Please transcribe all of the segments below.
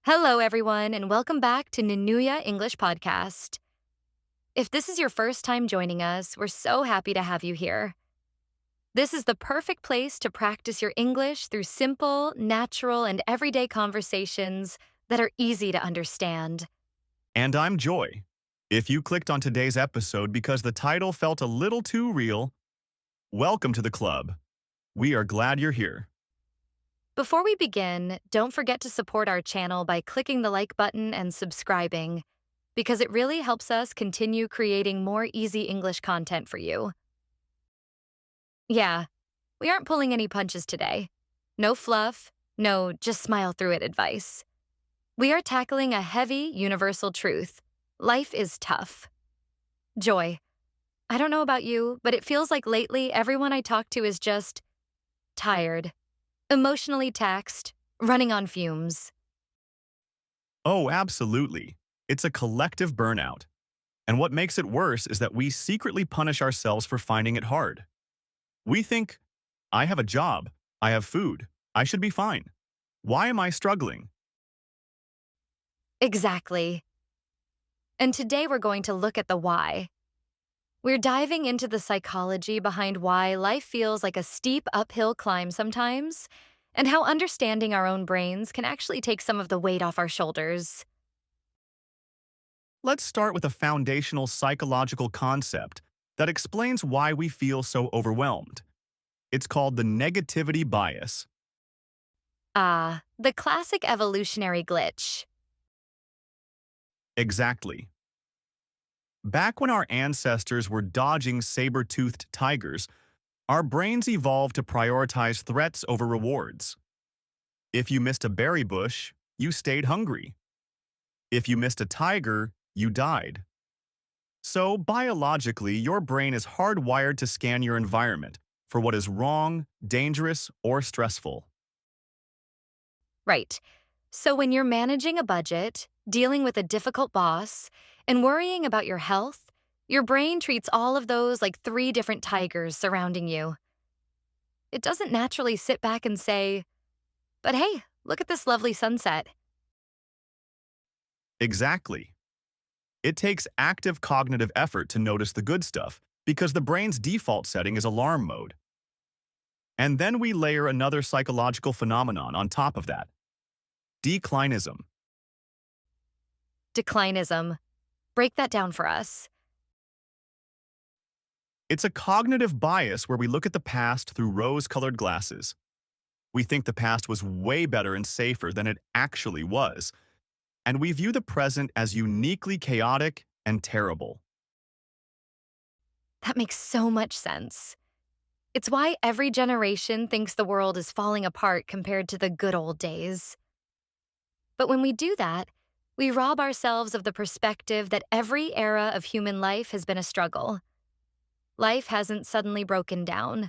Hello, everyone, and welcome back to Nanuya English Podcast. If this is your first time joining us, we're so happy to have you here. This is the perfect place to practice your English through simple, natural, and everyday conversations that are easy to understand. And I'm Joy. If you clicked on today's episode because the title felt a little too real, welcome to the club. We are glad you're here. Before we begin, don't forget to support our channel by clicking the like button and subscribing, because it really helps us continue creating more easy English content for you. Yeah, we aren't pulling any punches today. No fluff, no just smile through it advice. We are tackling a heavy, universal truth. Life is tough. Joy, I don't know about you, but it feels like lately everyone I talk to is just tired, emotionally taxed, running on fumes. Oh, absolutely. It's a collective burnout. And what makes it worse is that we secretly punish ourselves for finding it hard. We think, I have a job, I have food, I should be fine. Why am I struggling? Exactly. And today we're going to look at the why. We're diving into the psychology behind why life feels like a steep uphill climb sometimes, and how understanding our own brains can actually take some of the weight off our shoulders. Let's start with a foundational psychological concept that explains why we feel so overwhelmed. It's called the negativity bias. The classic evolutionary glitch. Exactly. Back when our ancestors were dodging saber-toothed tigers, our brains evolved to prioritize threats over rewards. If you missed a berry bush, you stayed hungry. If you missed a tiger, you died. So, biologically, your brain is hardwired to scan your environment for what is wrong, dangerous, or stressful. Right. So when you're managing a budget, dealing with a difficult boss, and worrying about your health, your brain treats all of those like three different tigers surrounding you. It doesn't naturally sit back and say, but hey, look at this lovely sunset. Exactly. It takes active cognitive effort to notice the good stuff because the brain's default setting is alarm mode. And then we layer another psychological phenomenon on top of that. Declinism. Declinism. Break that down for us. It's a cognitive bias where we look at the past through rose-colored glasses. We think the past was way better and safer than it actually was, and we view the present as uniquely chaotic and terrible. That makes so much sense. It's why every generation thinks the world is falling apart compared to the good old days. But when we do that, we rob ourselves of the perspective that every era of human life has been a struggle. Life hasn't suddenly broken down.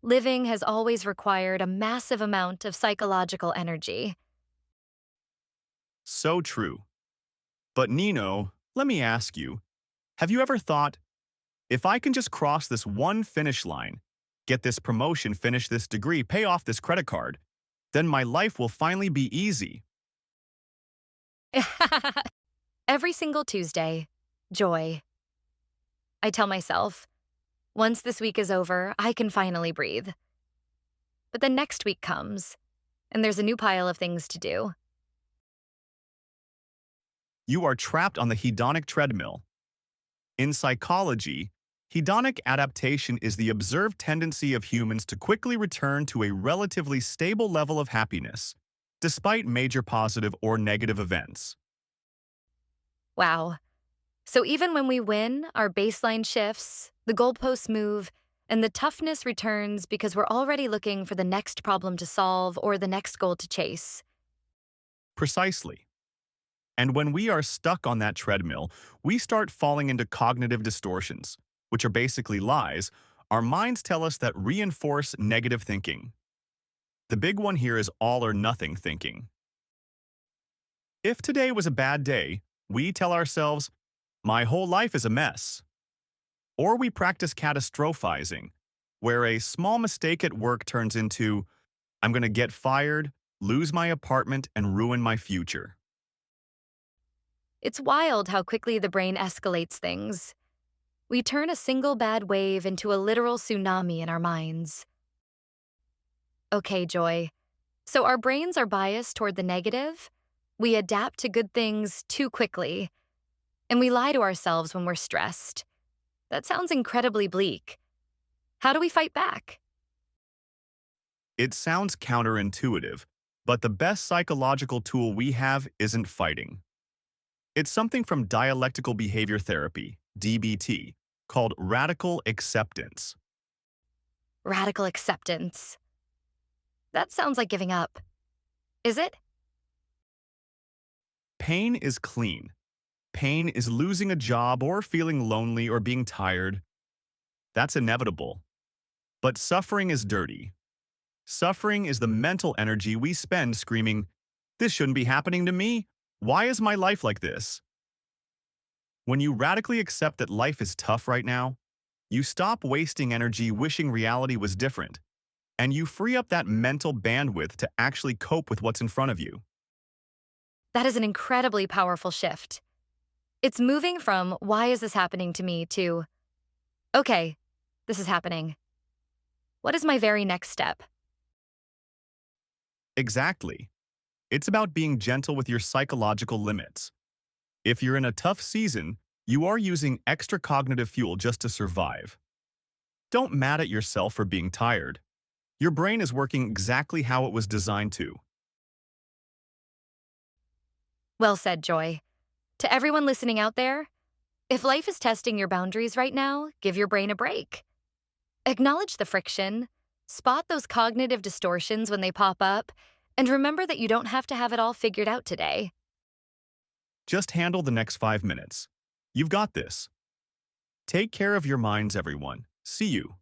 Living has always required a massive amount of psychological energy. So true. But Nino, let me ask you, have you ever thought, if I can just cross this one finish line, get this promotion, finish this degree, pay off this credit card, then my life will finally be easy? Every single Tuesday, joy. I tell myself, once this week is over, I can finally breathe. But then next week comes, and there's a new pile of things to do. You are trapped on the hedonic treadmill. In psychology, hedonic adaptation is the observed tendency of humans to quickly return to a relatively stable level of happiness, despite major positive or negative events. Wow. So even when we win, our baseline shifts, the goalposts move, and the toughness returns because we're already looking for the next problem to solve or the next goal to chase. Precisely. And when we are stuck on that treadmill, we start falling into cognitive distortions, which are basically lies our minds tell us that reinforce negative thinking. The big one here is all or nothing thinking. If today was a bad day, we tell ourselves, my whole life is a mess. Or we practice catastrophizing, where a small mistake at work turns into, I'm going to get fired, lose my apartment, and ruin my future. It's wild how quickly the brain escalates things. We turn a single bad wave into a literal tsunami in our minds. Okay, Joy. So our brains are biased toward the negative. We adapt to good things too quickly. And we lie to ourselves when we're stressed. That sounds incredibly bleak. How do we fight back? It sounds counterintuitive, but the best psychological tool we have isn't fighting. It's something from dialectical behavior therapy, DBT, called radical acceptance. Radical acceptance. That sounds like giving up. Is it? Pain is clean. Pain is losing a job or feeling lonely or being tired. That's inevitable. But suffering is dirty. Suffering is the mental energy we spend screaming, "This shouldn't be happening to me. Why is my life like this?" When you radically accept that life is tough right now, you stop wasting energy wishing reality was different, and you free up that mental bandwidth to actually cope with what's in front of you. That is an incredibly powerful shift. It's moving from, why is this happening to me, to, okay, this is happening. What is my very next step? Exactly. It's about being gentle with your psychological limits. If you're in a tough season, you are using extra cognitive fuel just to survive. Don't mad at yourself for being tired. Your brain is working exactly how it was designed to. Well said, Joy. To everyone listening out there, if life is testing your boundaries right now, give your brain a break. Acknowledge the friction, spot those cognitive distortions when they pop up, and remember that you don't have to have it all figured out today. Just handle the next 5 minutes. You've got this. Take care of your minds, everyone. See you.